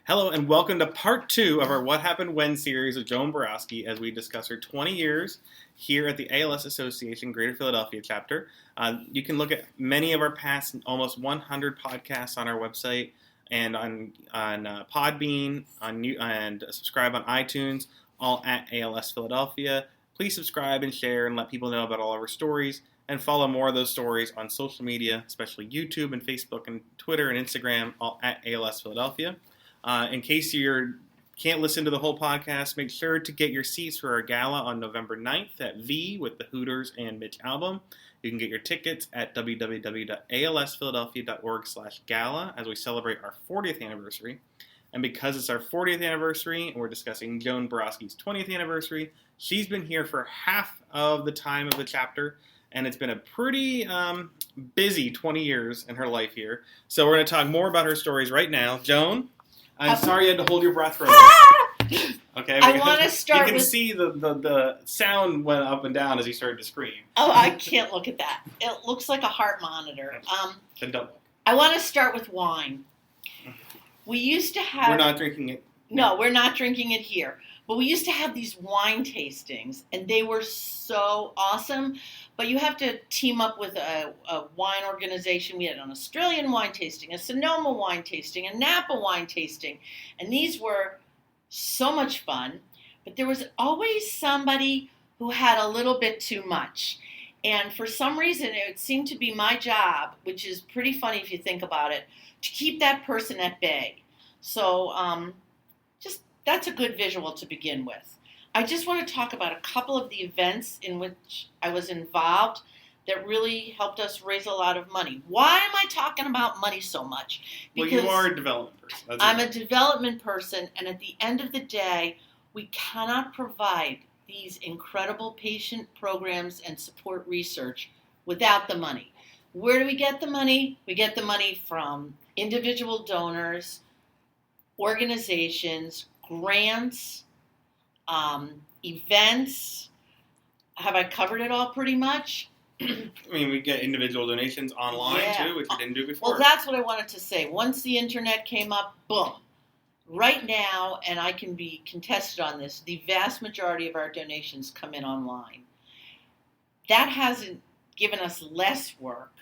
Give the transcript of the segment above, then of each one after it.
Hello and welcome to part 2 of our What Happened When series with Joan Borowsky as we discuss her 20 years here at the ALS Association Greater Philadelphia chapter. You can look at many of our past almost 100 podcasts on our website and on Podbean and subscribe on iTunes, all at ALS Philadelphia. Please subscribe and share and let people know about all of our stories and follow more of those stories on social media, especially YouTube and Facebook and Twitter and Instagram, all at ALS Philadelphia. In case you can't listen to the whole podcast, make sure to get your seats for our gala on November 9th at V with the Hooters and Mitch Albom. You can get your tickets at www.alsphiladelphia.org/gala as we celebrate our 40th anniversary. And because it's our 40th anniversary and we're discussing Joan Borowsky's 20th anniversary, she's been here for half of the time of the chapter. And it's been a pretty busy 20 years in her life here. So we're going to talk more about her stories right now. Joan? I'm sorry you had to hold your breath for a minute. Okay, I want to start with... You can see the sound went up and down as you started to scream. Oh, I can't look at that. It looks like a heart monitor. Then don't look. I want to start with wine. We used to have... We're not drinking it. No, we're not drinking it here. But we used to have these wine tastings, and they were so awesome. But you have to team up with a wine organization. We had an Australian wine tasting, a Sonoma wine tasting, a Napa wine tasting. And these were so much fun. But there was always somebody who had a little bit too much. And for some reason, it seemed to be my job, which is pretty funny if you think about it, to keep that person at bay. So that's a good visual to begin with. I just want to talk about a couple of the events in which I was involved that really helped us raise a lot of money. Why am I talking about money so much? Because you are a development person. I'm a development person, and at the end of the day, we cannot provide these incredible patient programs and support research without the money. Where do we get the money? We get the money from individual donors, organizations, grants, events. Have I covered it all pretty much? I mean, we get individual donations online too, which we didn't do before. Well, that's what I wanted to say. Once the internet came up, boom. Right now, and I can be contested on this, the vast majority of our donations come in online. That hasn't given us less work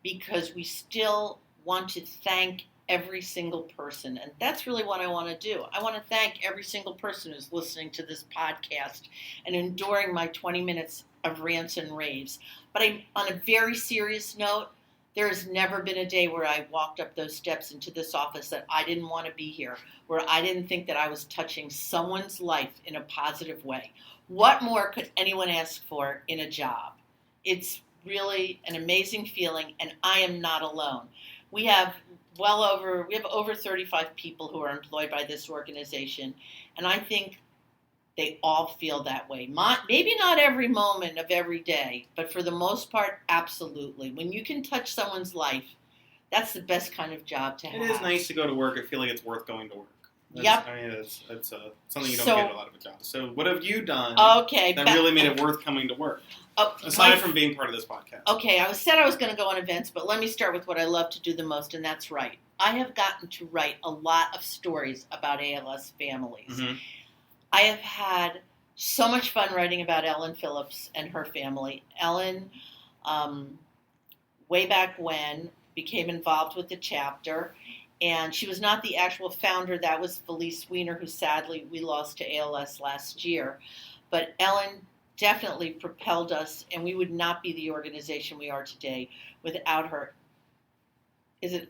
because we still want to thank every single person. And that's really what I want to do. I want to thank every single person who's listening to this podcast and enduring my 20 minutes of rants and raves. But on a very serious note, there has never been a day where I walked up those steps into this office that I didn't want to be here, where I didn't think that I was touching someone's life in a positive way. What more could anyone ask for in a job? It's really an amazing feeling, and I am not alone. We have over 35 people who are employed by this organization, and I think they all feel that way. Maybe not every moment of every day, but for the most part, absolutely. When you can touch someone's life, that's the best kind of job to have. It is nice to go to work and feel like it's worth going to work. Yep. I mean, it's something you don't get a lot of a job. So what have you done that really made it worth coming to work? Aside from being part of this podcast. Okay, I said I was going to go on events, but let me start with what I love to do the most, and that's write. I have gotten to write a lot of stories about ALS families. Mm-hmm. I have had so much fun writing about Ellen Phillips and her family. Ellen, way back when, became involved with the chapter, and she was not the actual founder. That was Felice Weiner, who sadly we lost to ALS last year. But Ellen definitely propelled us, and we would not be the organization we are today without her. Is it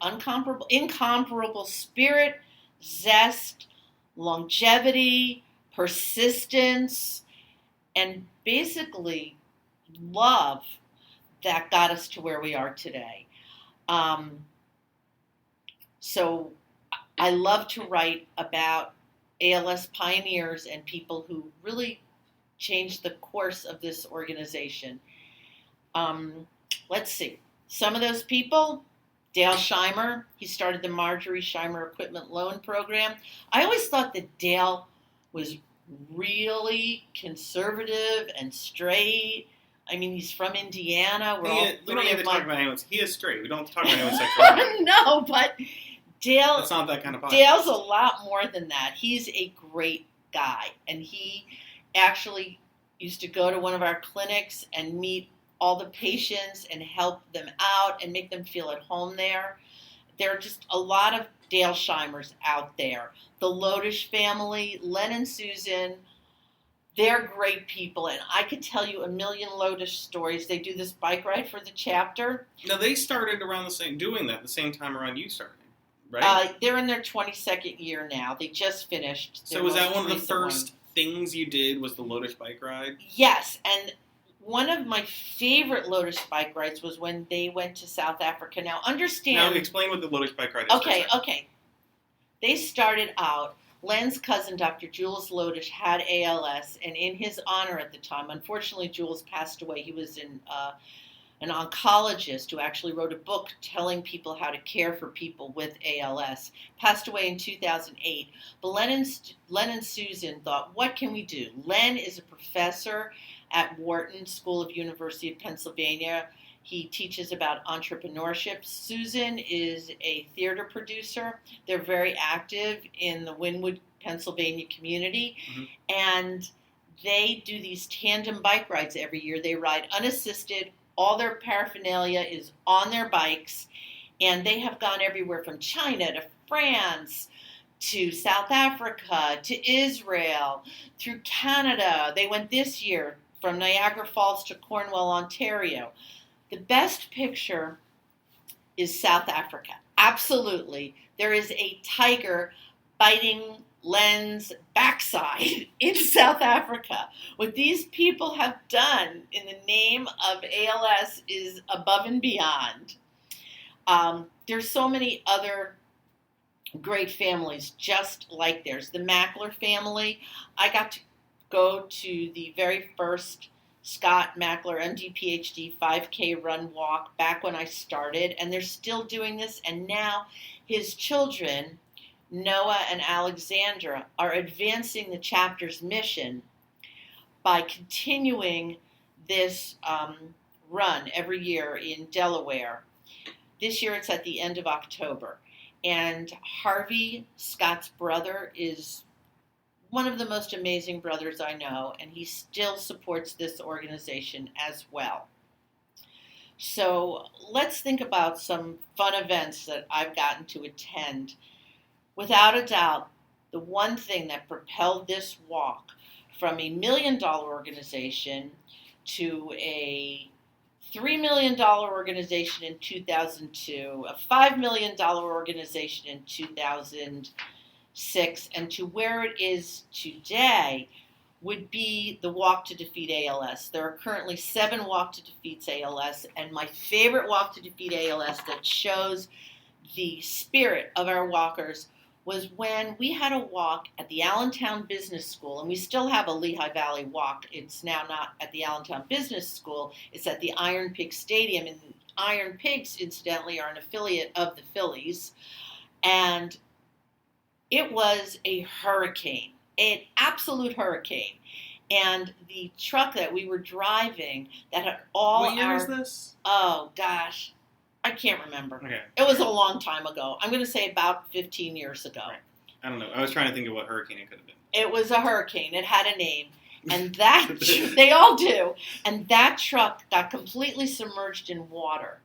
incomparable spirit, zest, longevity, persistence, and basically love that got us to where we are today. So I love to write about ALS pioneers and people who really changed the course of this organization. Let's see. Some of those people, Dale Scheimer, he started the Marjorie Scheimer Equipment Loan Program. I always thought that Dale was really conservative and straight. I mean, he's from Indiana. We don't have to talk about anyone. He is straight. We don't have to talk about anyone's sexuality. No, but It's not that kind of podcast. Dale's a lot more than that. He's a great guy, and he actually used to go to one of our clinics and meet all the patients and help them out and make them feel at home there. There are just a lot of Dalesheimers out there. The Lotish family, Len and Susan, they're great people, and I could tell you a million Lotish stories. They do this bike ride for the chapter. Now, they started around the same time around you started, right? They're in their 22nd year now. They just finished. So was that one of the first things you did, was the Lotish bike ride? Yes, and one of my favorite Lotish bike rides was when they went to South Africa. Now, understand... Now, explain what the Lotish bike ride is. Okay. They started out... Len's cousin, Dr. Jules Lotish, had ALS, and in his honor at the time, unfortunately, Jules passed away. He was an oncologist who actually wrote a book telling people how to care for people with ALS. Passed away in 2008. But Len and Susan thought, what can we do? Len is a professor at Wharton School of University of Pennsylvania. He teaches about entrepreneurship. Susan is a theater producer. They're very active in the Wynwood, Pennsylvania community. Mm-hmm. And they do these tandem bike rides every year. They ride unassisted. All their paraphernalia is on their bikes. And they have gone everywhere from China to France to South Africa to Israel, through Canada. They went this year from Niagara Falls to Cornwall, Ontario. The best picture is South Africa. Absolutely. There is a tiger biting Len's backside in South Africa. What these people have done in the name of ALS is above and beyond. There's so many other great families just like theirs. The Mackler family, I got to go to the very first Scott Mackler, MD, PhD, 5K run walk back when I started, and they're still doing this. And now his children, Noah and Alexandra, are advancing the chapter's mission by continuing this run every year in Delaware. This year it's at the end of October. And Harvey, Scott's brother, is one of the most amazing brothers I know, and he still supports this organization as well. So let's think about some fun events that I've gotten to attend. Without a doubt, the one thing that propelled this walk from $1 million organization to a $3 million organization in 2002, a $5 million organization in 2006, and to where it is today would be the Walk to Defeat ALS. There are currently 7 Walk to Defeat ALS, and my favorite Walk to Defeat ALS that shows the spirit of our walkers was when we had a walk at the Allentown Business School, and we still have a Lehigh Valley walk. It's now not at the Allentown Business School, it's at the Iron Pig Stadium, and Iron Pigs, incidentally, are an affiliate of the Phillies, and it was a hurricane, an absolute hurricane. And the truck that we were driving that had all What year is this? Oh, gosh. I can't remember. Okay. It was a long time ago. I'm going to say about 15 years ago. Right. I don't know. I was trying to think of what hurricane it could have been. It was a hurricane. It had a name. And that, they all do. And that truck got completely submerged in water.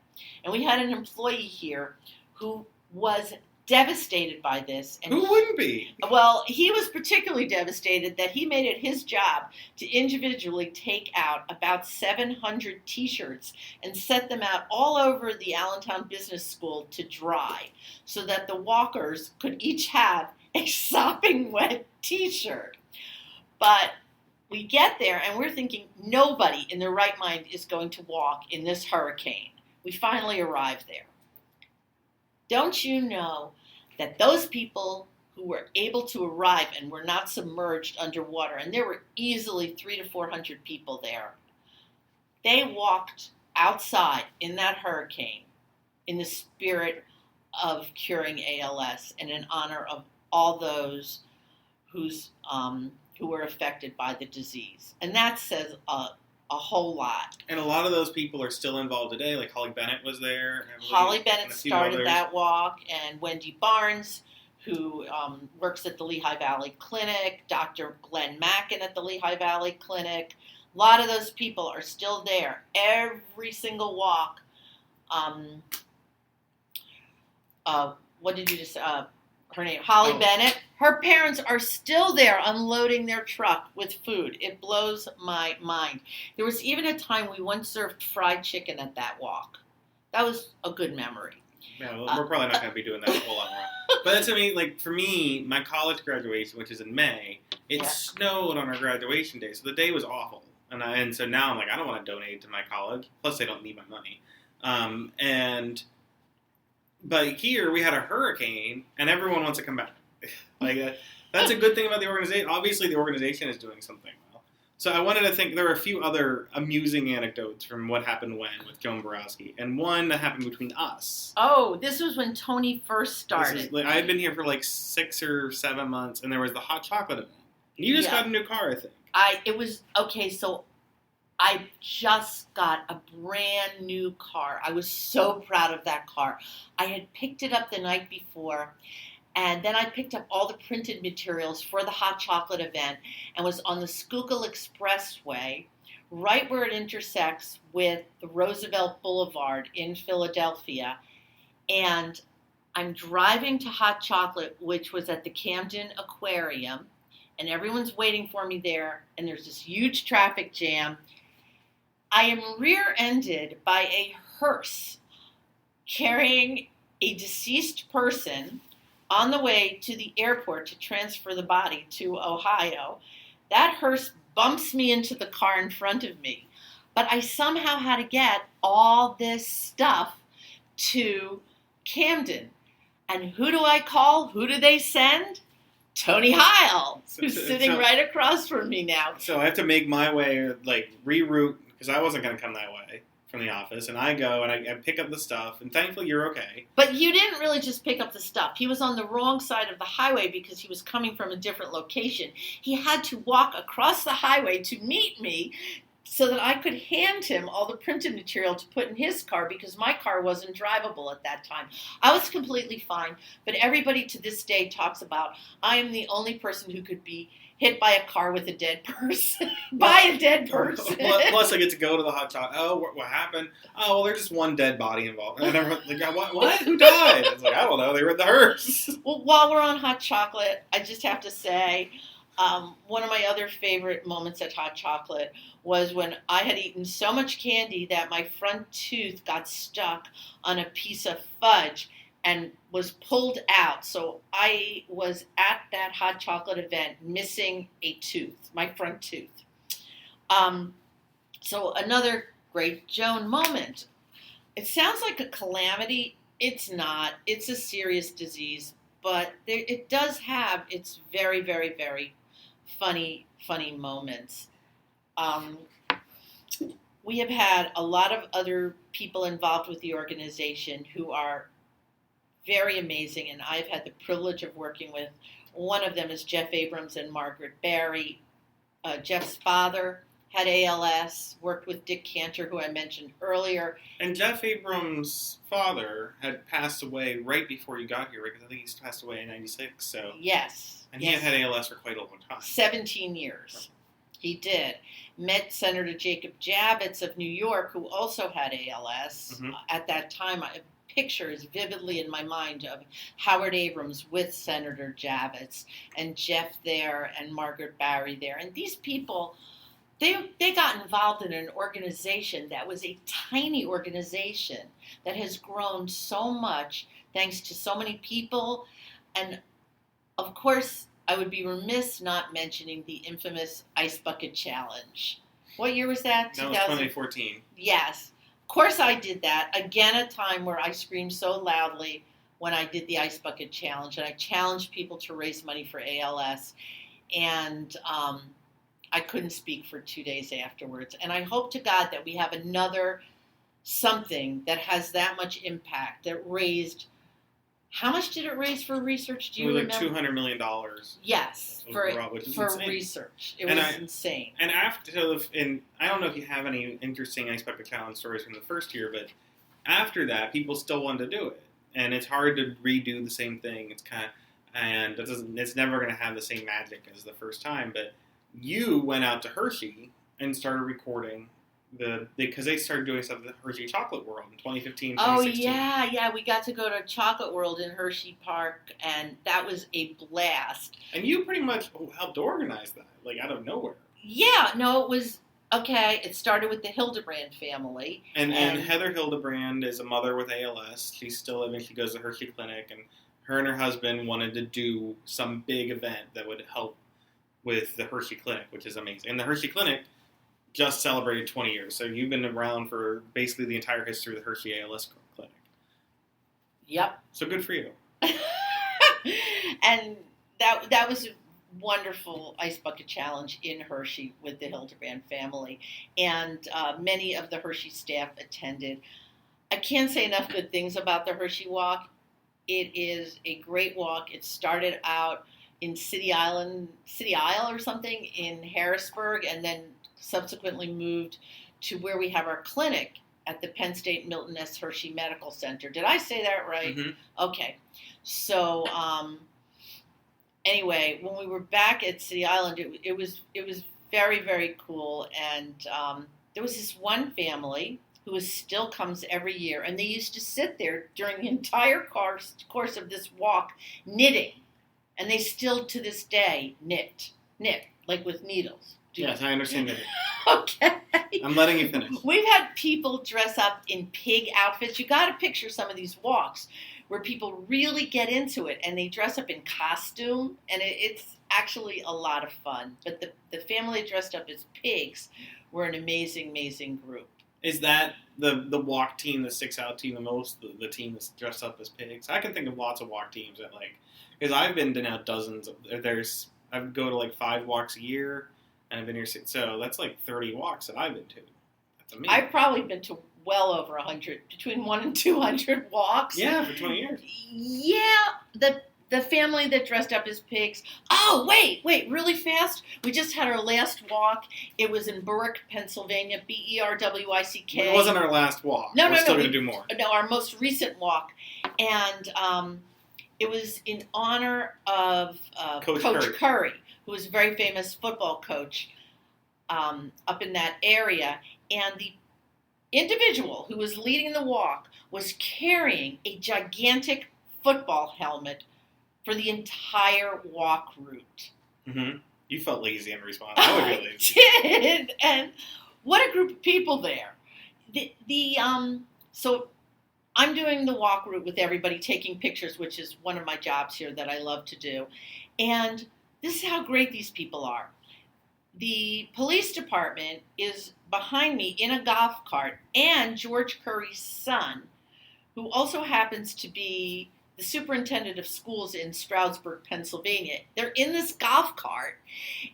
And we had an employee here who was devastated by this. And who wouldn't be? Well, he was particularly devastated that he made it his job to individually take out about 700 T-shirts and set them out all over the Allentown Business School to dry so that the walkers could each have a sopping wet T-shirt. But we get there and we're thinking nobody in their right mind is going to walk in this hurricane. We finally arrived there. Don't you know that those people who were able to arrive and were not submerged underwater, and there were easily 300 to 400 people there, they walked outside in that hurricane in the spirit of curing ALS and in honor of all those who were affected by the disease. And that says a a whole lot. And a lot of those people are still involved today. Like Holly Bennett was there. Holly Bennett started that walk, and Wendy Barnes, who works at the Lehigh Valley Clinic, Dr. Glenn Mackin at the Lehigh Valley Clinic. A lot of those people are still there. Every single walk. What did you just her name? Holly Bennett. Her parents are still there unloading their truck with food. It blows my mind. There was even a time we once served fried chicken at that walk. That was a good memory. Yeah, well, we're probably not going to be doing that a whole lot more. But that's, I mean, like, for me, my college graduation, which is in May, it snowed on our graduation day, so the day was awful. And so now I'm like, I don't want to donate to my college. Plus, they don't need my money. But here, we had a hurricane, and everyone wants to come back. That's a good thing about the organization. Obviously, the organization is doing something well. So I wanted to think, there were a few other amusing anecdotes from what happened when with Joan Borowsky, and one that happened between us. Oh, this was when Tony first started. I had been here for like 6 or 7 months, and there was the hot chocolate event. You just got a new car, I think. So I just got a brand new car. I was so proud of that car. I had picked it up the night before, and then I picked up all the printed materials for the hot chocolate event and was on the Schuylkill Expressway, right where it intersects with the Roosevelt Boulevard in Philadelphia. And I'm driving to Hot Chocolate, which was at the Camden Aquarium, and everyone's waiting for me there, and there's this huge traffic jam. I am rear-ended by a hearse carrying a deceased person on the way to the airport to transfer the body to Ohio. That hearse bumps me into the car in front of me. But I somehow had to get all this stuff to Camden. And who do I call? Who do they send? Tony Heil, who's sitting right across from me now. So I have to make my way, like, reroute, because I wasn't going to come that way from the office. And I go and I pick up the stuff, and thankfully you're okay. But you didn't really just pick up the stuff. He was on the wrong side of the highway because he was coming from a different location. He had to walk across the highway to meet me so that I could hand him all the printed material to put in his car because my car wasn't drivable at that time. I was completely fine, but everybody to this day talks about I am the only person who could be hit by a car with a dead person. By a dead person. Plus, I get to go to the hot chocolate. Oh, what happened? Oh, well, there's just one dead body involved. And everyone's like, what? Who died? It's like, I don't know. They were in the hearse. Well, while we're on hot chocolate, I just have to say, one of my other favorite moments at Hot Chocolate was when I had eaten so much candy that my front tooth got stuck on a piece of fudge and was pulled out. So I was at that Hot Chocolate event missing a tooth, my front tooth. So another great Joan moment. It sounds like a calamity. It's not. It's a serious disease, but it does have its very, very, very funny moments. We have had a lot of other people involved with the organization who are very amazing, and I've had the privilege of working with. One of them is Jeff Abrams and Margaret Barry. Jeff's father had ALS, worked with Dick Cantor, who I mentioned earlier. And Jeff Abrams' father had passed away right before you got here, right? Because I think he's passed away in 96, so... Yes. And he had ALS for quite a long time. 17 years. He did. Met Senator Jacob Javits of New York, who also had ALS. Mm-hmm. At that time, I have pictures vividly in my mind of Howard Abrams with Senator Javits, and Jeff there, and Margaret Barry there. And these people... They got involved in an organization that was a tiny organization that has grown so much thanks to so many people. And, of course, I would be remiss not mentioning the infamous Ice Bucket Challenge. What year was that? That was 2014. Yes. Of course I did that. Again, a time where I screamed so loudly when I did the Ice Bucket Challenge. And I challenged people to raise money for ALS. And... I couldn't speak for 2 days afterwards. And I hope to God that we have another something that has that much impact, that raised How much did it raise for research? Do It you was remember? like $200 million. Yes, Overall, which is for insane. research. It And was insane. And I don't know if you have any interesting Ice Bucket Challenge stories from the first year, but after that, people still wanted to do it, and it's hard to redo the same thing. It's never going to have the same magic as the first time. But you went out to Hershey and started recording because they started doing stuff at the Hershey Chocolate World in 2015, Oh 2016. yeah, we got to go to Chocolate World in Hershey Park, and that was a blast. And you pretty much helped organize that, like out of nowhere. Yeah, no, it was okay. It started with the Hildebrand family, And Heather Hildebrand is a mother with ALS. She's still living. She goes to Hershey Clinic, and her husband wanted to do some big event that would help with the Hershey Clinic, which is amazing. And the Hershey Clinic just celebrated 20 years, so you've been around for basically the entire history of the Hershey ALS Clinic. Yep. So good for you. And that was a wonderful Ice Bucket Challenge in Hershey with the Hildebrand family, and many of the Hershey staff attended. I can't say enough good things about the Hershey Walk. It is a great walk. It started out in City Isle or something in Harrisburg, and then subsequently moved to where we have our clinic at the Penn State Milton S. Hershey Medical Center. Did I say that right? Mm-hmm. Okay. So anyway, when we were back at City Island, it was very, very cool. And there was this one family who still comes every year, and they used to sit there during the entire course of this walk knitting. And they still, to this day, knit, like with needles. Yes, I understand that. Okay. I'm letting you finish. We've had people dress up in pig outfits. You got to picture some of these walks where people really get into it, and they dress up in costume, and it's actually a lot of fun. But the family dressed up as pigs were an amazing, amazing group. Is that the walk team that sticks out to you the most, the team that's dressed up as pigs? I can think of lots of walk teams that because I've been to now dozens of, I go to 5 walks a year, and I've been here, so that's 30 walks that I've been to. That's amazing. I've probably been to well over 100, between 100 and 200 walks. Yeah, for 20 years. Yeah, the family that dressed up as pigs. Oh, wait, really fast. We just had our last walk. It was in Berwick, Pennsylvania, Berwick. It wasn't our last walk. No, We're still going to do more. No, our most recent walk. And it was in honor of Coach Curry, who was a very famous football coach up in that area. And the individual who was leading the walk was carrying a gigantic football helmet for the entire walk route. Mm-hmm. You felt lazy in response. I would be lazy. I did, and what a group of people there. So I'm doing the walk route with everybody, taking pictures, which is one of my jobs here that I love to do. And this is how great these people are. The police department is behind me in a golf cart, and George Curry's son, who also happens to be the superintendent of schools in Stroudsburg, Pennsylvania. They're in this golf cart,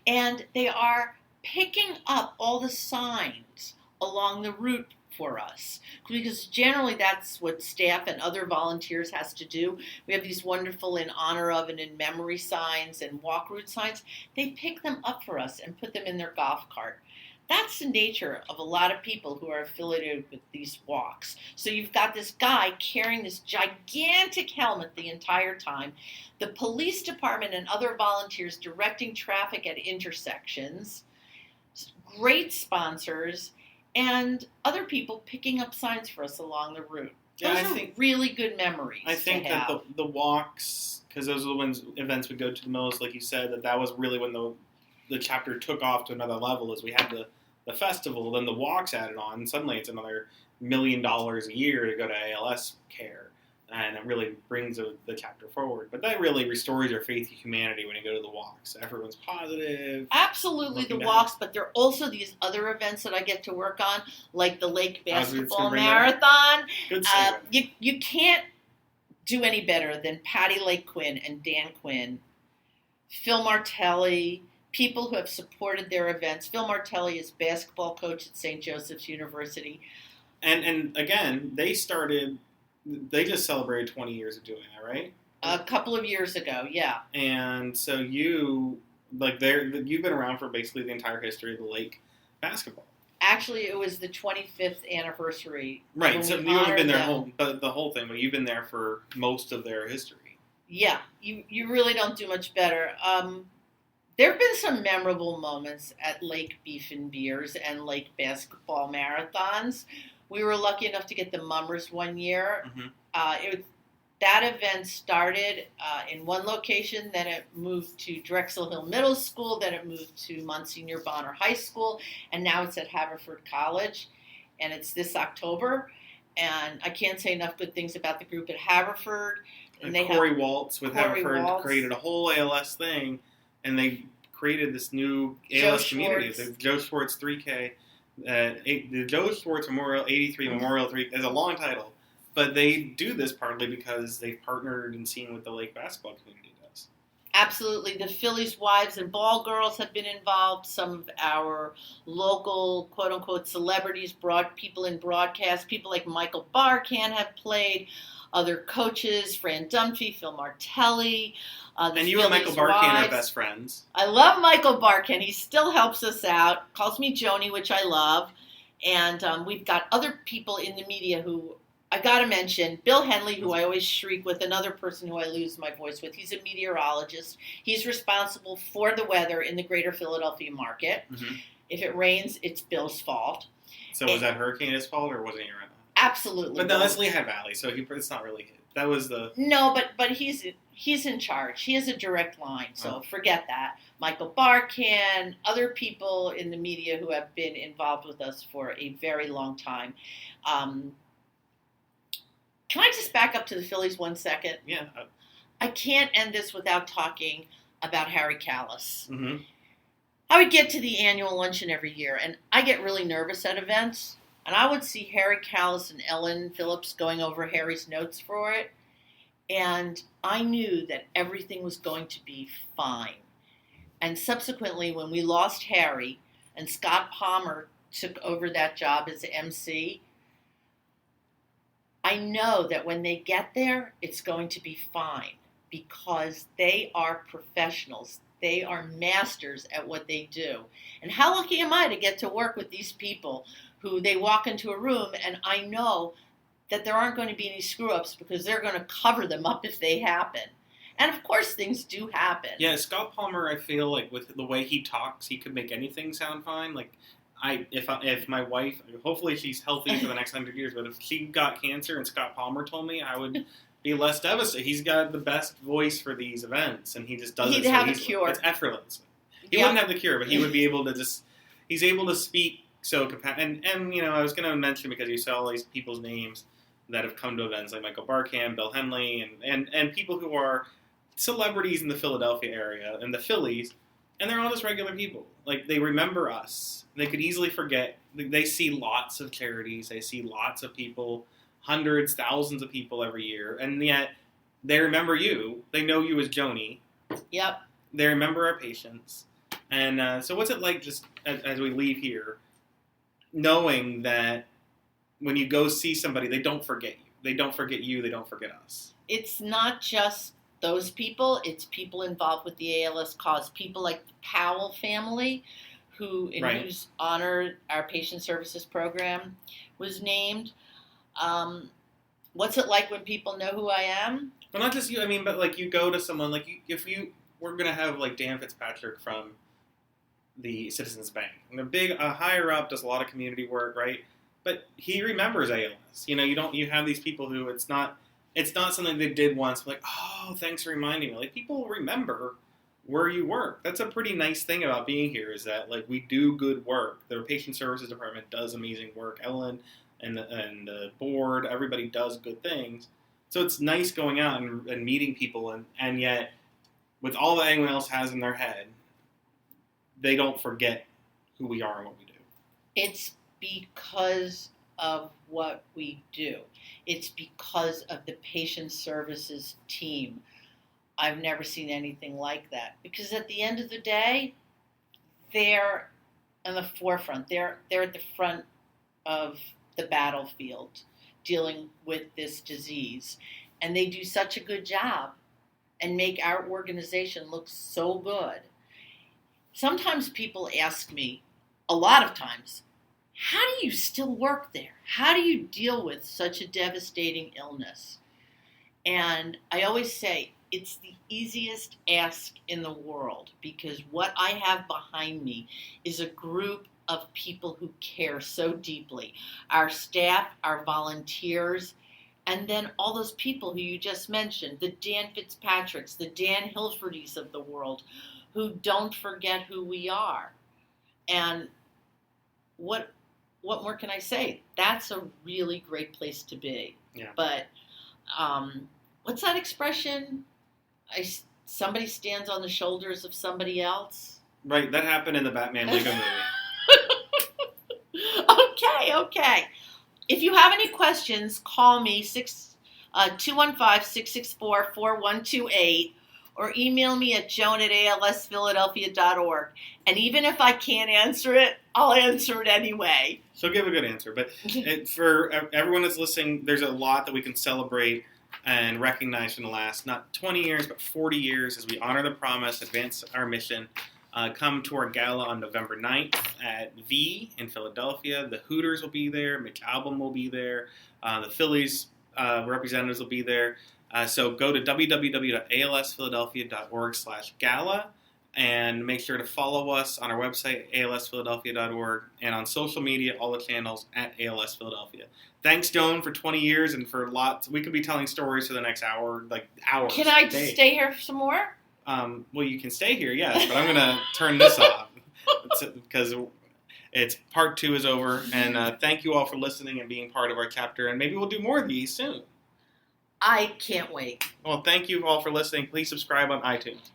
and they are picking up all the signs along the route for us, because generally that's what staff and other volunteers has to do. We have these wonderful in honor of and in memory signs and walk route signs. They pick them up for us and put them in their golf cart. That's the nature of a lot of people who are affiliated with these walks. So you've got this guy carrying this gigantic helmet the entire time, the police department and other volunteers directing traffic at intersections, great sponsors, and other people picking up signs for us along the route. Those are really good memories. I think that the walks, because those are the events we go to the most, like you said, that was really when the chapter took off to another level, as we had the festival, then the walks added on, and suddenly it's another $1 million a year to go to ALS care, and it really brings the chapter forward. But that really restores your faith in humanity when you go to the walks. Everyone's positive. Absolutely, the walks, but there are also these other events that I get to work on, like the Lake Basketball Marathon. Good you can't do any better than Patty Lake Quinn and Dan Quinn, Phil Martelli, people who have supported their events. Phil Martelli is basketball coach at St. Joseph's University. And again, they started they just celebrated 20 years of doing that, right? A couple of years ago, yeah. And so you've been around for basically the entire history of the Lake basketball. Actually, it was the 25th anniversary. Right, so you haven't been there the whole thing, but you've been there for most of their history. Yeah, you really don't do much better. There have been some memorable moments at Lake Beef and Beers and Lake basketball marathons. We were lucky enough to get the Mummers one year. Mm-hmm. That event started in one location, then it moved to Drexel Hill Middle School, then it moved to Monsignor Bonner High School, and now it's at Haverford College, and it's this October. And I can't say enough good things about the group at Haverford. And Corey Waltz with Haverford created a whole ALS thing, and they created this new ALS community. The Joe Schwartz 3K, the Joe Schwartz Memorial 83 Memorial 3 is a long title. But they do this partly because they've partnered and seen what the Lake basketball community does. Absolutely. The Phillies wives and ball girls have been involved. Some of our local, quote-unquote, celebrities, people in broadcast, people like Michael Barkan have played, other coaches, Fran Dunphy, Phil Martelli. And you and Michael Barkan are best friends. I love Michael Barkan. He still helps us out, calls me Joni, which I love. And we've got other people in the media who... I got to mention Bill Henley, who I always shriek with, another person who I lose my voice with. He's a meteorologist. He's responsible for the weather in the greater Philadelphia market. Mm-hmm. If it rains, it's Bill's fault. So was that hurricane his fault, or wasn't he right? Absolutely. But no, that's Lehigh Valley, so it's not really his. That was the... No, but he's in charge. He has a direct line, so forget that. Michael Barkan, other people in the media who have been involved with us for a very long time. Can I just back up to the Phillies 1 second? Yeah. I can't end this without talking about Harry Callis. Mm-hmm. I would get to the annual luncheon every year, and I get really nervous at events, and I would see Harry Callis and Ellen Phillips going over Harry's notes for it, and I knew that everything was going to be fine. And subsequently, when we lost Harry and Scott Palmer took over that job as MC, I know that when they get there, it's going to be fine because they are professionals. They are masters at what they do. And how lucky am I to get to work with these people who they walk into a room and I know that there aren't going to be any screw-ups because they're going to cover them up if they happen. And of course, things do happen. Yeah, Scott Palmer, I feel like with the way he talks, he could make anything sound fine. Like, if my wife, hopefully she's healthy for the next 100 years, but if she got cancer and Scott Palmer told me, I would be less devastated. He's got the best voice for these events, and he just does it so have easily. A cure. It's effortless. He wouldn't have the cure, but he would be able to he's able to speak so and I was going to mention, because you saw all these people's names that have come to events like Michael Barkan, Bill Henley, and people who are celebrities in the Philadelphia area and the Phillies, and they're all just regular people. Like, they remember us. They could easily forget. They see lots of charities. They see lots of people, hundreds, thousands of people every year. And yet, they remember you. They know you as Joni. Yep. They remember our patients. And so what's it like just as we leave here, knowing that when you go see somebody, they don't forget you. They don't forget you. They don't forget us. It's not just those people. It's people involved with the ALS cause. People like the Powell family, whose honor our patient services program was named. What's it like when people know who I am? Well, not just you. I mean, but like you go to someone like we're gonna have like Dan Fitzpatrick from the Citizens Bank, and a higher up, does a lot of community work, right? But he remembers ALS. You have these people who it's not something they did once. Like, oh, thanks for reminding me. Like, people remember where you work. That's a pretty nice thing about being here, is that like we do good work. The patient services department does amazing work. Ellen and the board, everybody does good things. So it's nice going out and meeting people, and yet with all that anyone else has in their head, they don't forget who we are and what we do. It's because of what we do. It's because of the patient services team. I've never seen anything like that. Because at the end of the day, they're in the forefront. They're at the front of the battlefield, dealing with this disease. And they do such a good job and make our organization look so good. Sometimes people ask me, a lot of times, how do you still work there? How do you deal with such a devastating illness? And I always say, it's the easiest ask in the world, because what I have behind me is a group of people who care so deeply. Our staff, our volunteers, and then all those people who you just mentioned, the Dan Fitzpatricks, the Dan Hilfordys of the world, who don't forget who we are. And what more can I say? That's a really great place to be. Yeah. But what's that expression? Somebody stands on the shoulders of somebody else. Right, that happened in the Batman Lego movie. Okay. If you have any questions, call me 215-664-4128 or email me at joan@alsphiladelphia.org. And even if I can't answer it, I'll answer it anyway. So give a good answer. But for everyone that's listening, there's a lot that we can celebrate and recognize from the last, not 20 years, but 40 years as we honor the promise, advance our mission. Come to our gala on November 9th at V in Philadelphia. The Hooters will be there. Mitch Albom will be there. The Phillies representatives will be there. So go to www.alsphiladelphia.org/gala and make sure to follow us on our website, alsphiladelphia.org, and on social media, all the channels at ALS Philadelphia. Thanks, Joan, for 20 years and for lots. We could be telling stories for the next hour, like hours. Can I stay here some more? Well, you can stay here, yes, but I'm going to turn this off because it's part 2 is over. And thank you all for listening and being part of our chapter. And maybe we'll do more of these soon. I can't wait. Well, thank you all for listening. Please subscribe on iTunes.